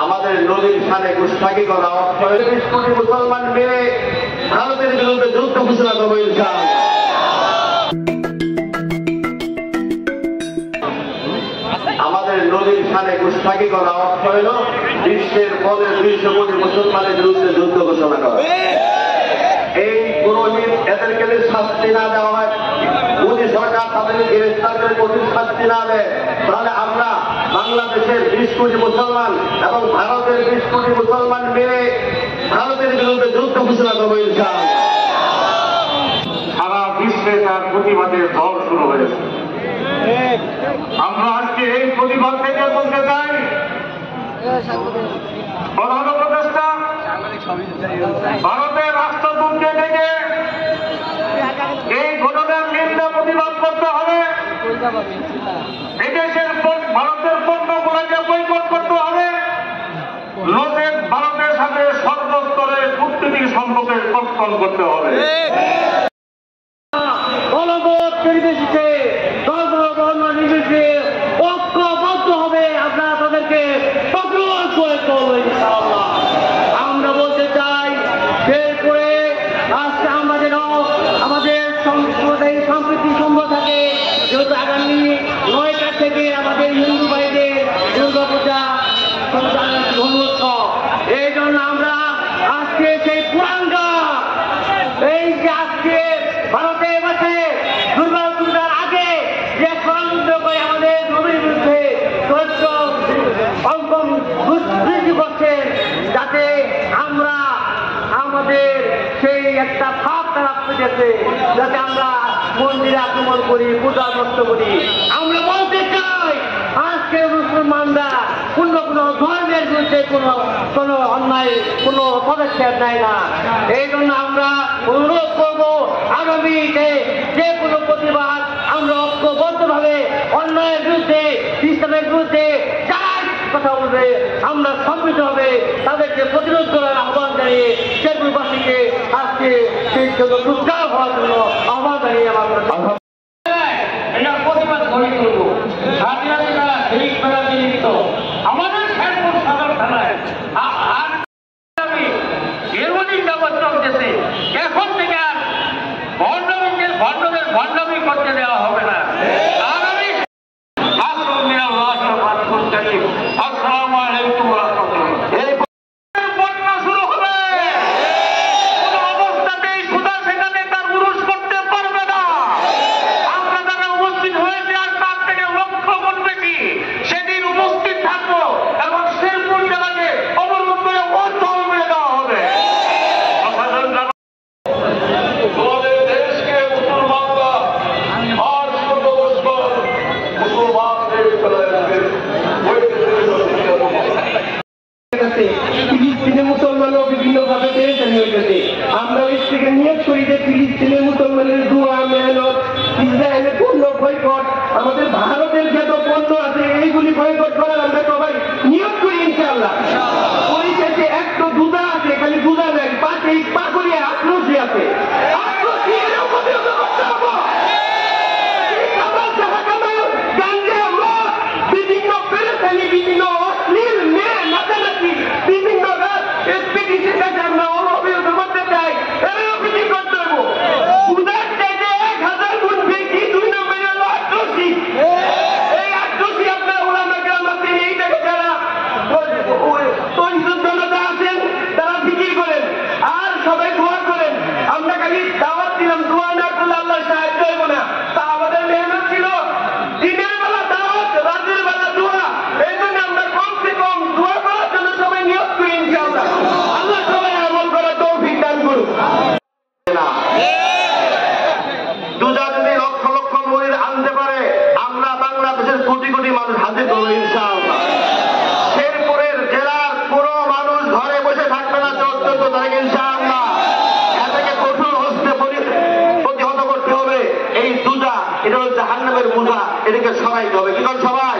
আমাদের নবীর শানে গুস্তাখি করা, 20 কোটি মুসলমান মেরে ভারতের বিরুদ্ধে যুদ্ধ ঘোষণা করবো ইনশাআল্লাহ। আমাদের নবীর শানে গুস্তাখি করা অর্থ হল বিশ্বের পরে 200 কোটি মুসলমানের বিরুদ্ধে যুদ্ধ ঘোষণা করা। এই পুরোহিত এদেরকে শাস্তি না দেওয়া হয়, মোদী সরকার তাদেরকে গ্রেফতার করে কঠিন শাস্তি না দেয়, তাহলে আমরা বাংলাদেশের 20 কোটি মুসলমান এবং ভারতের 20 কোটি মুসলমান মেরে ভারতের বিরুদ্ধে যুদ্ধ ঘোষণা করবো ইনশাআল্লাহ। সারা বিশ্বে তার প্রতিবাদের ঝড় শুরু হয়েছে। আমরা আজকে এই প্রতিবাদ থেকে বলতে চাই, প্রধান উপদেষ্টা ভারতের রাষ্ট্রদূতকে ডেকে এই ঘটনার নিন্দা প্রতিবাদ করতে হবে। এদেশের ভারতের পণ্যগুলোকে বয়কট করতে হবে। লোকের ভারতের সাথে সর্বস্তরে কূটনীতিক সম্পর্কের কর্তন করতে হবে। ঐক্যবদ্ধ হবে, আপনারা তাদেরকে প্রতিরোধ করে চলবে ইনশাআল্লাহ। আমরা বলতে চাই, এরপরে আজকে আমরা যেন আমাদের সম্প্রীতি সম্ভব থাকে, যেহেতু আগামী 9টা থেকে আমাদের হিন্দু ভাইদের দুর্গাপূজা ধর্মোৎসব, এই জন্য আমরা আজকে সেই পুরানটা এই যে আজকে ভারতে বসে দুর্গাপূজার আগে যে ষড়যন্ত্র করে আমাদের নবীর বিরুদ্ধে অঙ্কন দুষ্কৃতি করছে, যাতে আমরা আমাদের সেই একটা ভাব তারা খুঁজেছে, যাতে আমরা মন্দিরে আক্রমণ করি, পূজা নষ্ট করি। আমরা বলতে চাই, আজকে মুসলমানরা অন্য কোনো ধর্মের বিরুদ্ধে কোনো অন্যায় কোনো পদক্ষেপ নেয় না। এই জন্য আমরা অনুরোধ করবো, আগামীতে যে কোনো প্রতিবাদ আমরা ঐক্যবদ্ধভাবে অন্যায়ের বিরুদ্ধে, ইসলামের বিরুদ্ধে যারা কথা বলবে, আমরা সম্মিলিত হবে তাদেরকে প্রতিরোধ করার আহ্বান জানিয়ে শেরপুরবাসীকে আজকে সেই জন্য সুস্থ হওয়ার জন্য আহ্বান জানিয়ে আমার এটা প্রতিবাদ গড়ে তুলব। আমাদের শেরপুর সদর থানায় দীর্ঘদিন যাবৎ চলতেছে, এখন থেকে আর ভণ্ডামি করতে দেওয়া হবে না। আসসালামু আলাইকুম ওয়া রাহমাতুল্লাহ। বন্যা শুরু হবে, কোন অবস্থাতেই সুদা সেখানে তার উরুস করতে পারবে না। আমরা যারা উপস্থিত হয়েছে আর তার থেকে লক্ষ গুণ বেশি সেদিন উপস্থিত থাকবো এবং শেরপুর জেলাকে অবরোধ করে অচল করে দেওয়া হবে। ফিলিস্তিনের মুসলমানও বিভিন্ন ভাবে পেরেশানি হয়েছে। আমরা এর থেকে নিয়োগ করি যে ফিলিস্তিনের মুসলমানের দোয়া, মেহনত, ইসরায়েলের পণ্য বয়কট, আমাদের ভারতের যত পণ্য আছে এইগুলি বয়কট করার আমরা সবাই নিয়োগ করি ইনশাআল্লাহ। ওই দেশে একটা দুধা আছে, খালি দুধা নেই, পাশে পাকুড়িয়া আক্রোশী আছে, আক্রোশী এরও প্রতিরোধ করতে হবে। বিভিন্ন পেরেশানি, বিভিন্ন অশ্লীল মেয়ে নাচানাচি, বিভিন্ন এসপিডিসির কাছে আমরা অভিযোগ করতে চাই, এরও কিছু করতে হবে। উদার চাইতে 1000 গুণ বেশি 2 নম্বরে হলো আক্রোশী। এই আক্রোশী আপনার ওলামা কেরাম আছেন, এইটাকে যারা জনতা আছেন তারা ফিকির করেন আর সবাই দোয়া করেন। আমরা খালি দাওয়াত দিলাম, দোয়া না করলে আল্লাহ সাহায্য হইব না। তা আমাদের মেহনত ছিল দিনের বেলা দাওয়াত, রাতের বেলা দোয়া। এই জন্য আমরা কমসে কম দোয়া করার জন্য সবাই নিয়োগ করি ইনশাআল্লাহ। আল্লাহ সবাই আমল করার তৌফিক দান করুন। দুজা যদি লক্ষ লক্ষ মুরিদ আনতে পারে, আমরা বাংলাদেশের কোটি কোটি মানুষ হাজির করবো ইনশাআল্লাহ। শেরপুরের জেলার পুরো মানুষ ঘরে বসে থাকবে না 14 তারিখ ইনশাআল্লাহ। এটাকে কঠোর হস্তে প্রতিহত করতে হবে। এই দুজা, এটা হচ্ছে জাহান্নামের মুজা, এটাকে সরাইতে হবে। কি করেন সবাই?